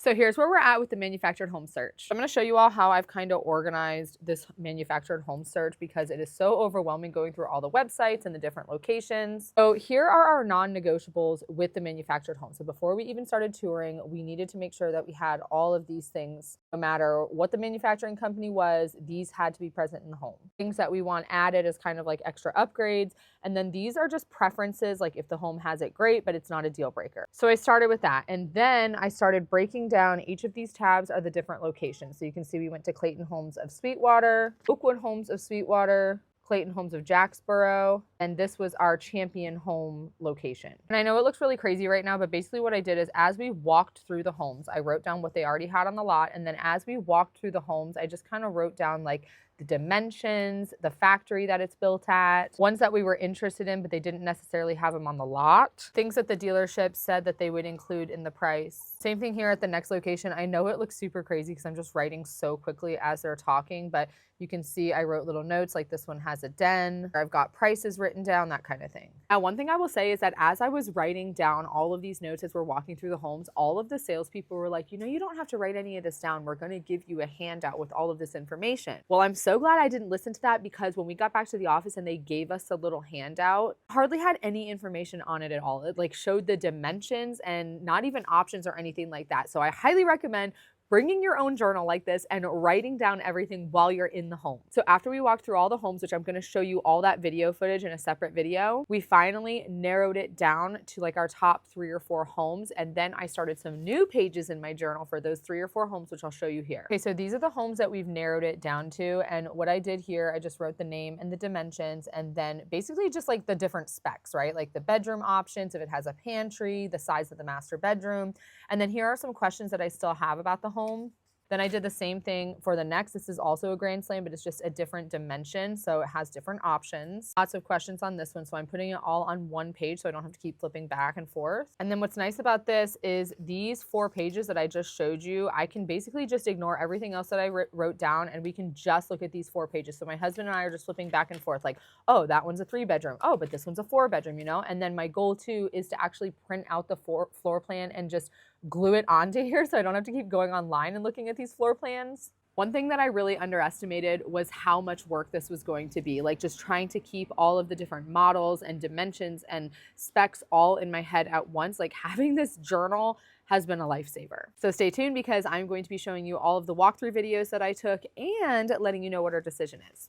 So here's where we're at with the manufactured home search. I'm going to show you all how I've kind of organized this manufactured home search because it is so overwhelming going through all the websites and the different locations. So here are our non-negotiables with the manufactured home. So before we even started touring, we needed to make sure that we had all of these things. No matter what the manufacturing company was, these had to be present in the home. Things that we want added as kind of like extra upgrades. And then these are just preferences, like if the home has it, great, but it's not a deal breaker. So I started with that. And then I started breaking down each of these tabs are the different locations. So you can see we went to Clayton Homes of Sweetwater, Oakwood Homes of Sweetwater, Clayton Homes of Jacksboro, and this was our Champion Home location. And I know it looks really crazy right now, but basically what I did is as we walked through the homes, I wrote down what they already had on the lot. And then as we walked through the homes, I just kind of wrote down like the dimensions, the factory that it's built at, ones that we were interested in, but they didn't necessarily have them on the lot, things that the dealership said that they would include in the price. Same thing here at the next location. I know it looks super crazy because I'm just writing so quickly as they're talking, but you can see I wrote little notes like this one has a den, I've got prices written down, that kind of thing. Now, one thing I will say is that as I was writing down all of these notes as we're walking through the homes, all of the salespeople were like, you know, you don't have to write any of this down. We're going to give you a handout with all of this information. Well, I'm so glad I didn't listen to that because when we got back to the office and they gave us a little handout, hardly had any information on it at all. It like showed the dimensions and not even options or anything like that. So I highly recommend bringing your own journal like this and writing down everything while you're in the home. So after we walked through all the homes, which I'm going to show you all that video footage in a separate video, we finally narrowed it down to like our top 3 or 4 homes. And then I started some new pages in my journal for those 3 or 4 homes, which I'll show you here. Okay, so these are the homes that we've narrowed it down to. And what I did here, I just wrote the name and the dimensions and then basically just like the different specs, right? Like the bedroom options, if it has a pantry, the size of the master bedroom. And then here are some questions that I still have about the home. Then I did the same thing for the next. This is also a Grand Slam, but it's just a different dimension. So it has different options. Lots of questions on this one. So I'm putting it all on one page so I don't have to keep flipping back and forth. And then what's nice about this is these 4 pages that I just showed you, I can basically just ignore everything else that I wrote down and we can just look at these 4 pages. So my husband and I are just flipping back and forth like, oh, that one's a 3-bedroom. Oh, but this one's a 4-bedroom, you know? And then my goal too is to actually print out the floor plan and just glue it onto here so I don't have to keep going online and looking at these floor plans. One thing that I really underestimated was how much work this was going to be, like just trying to keep all of the different models and dimensions and specs all in my head at once. Like having this journal has been a lifesaver. So stay tuned because I'm going to be showing you all of the walkthrough videos that I took and letting you know what our decision is.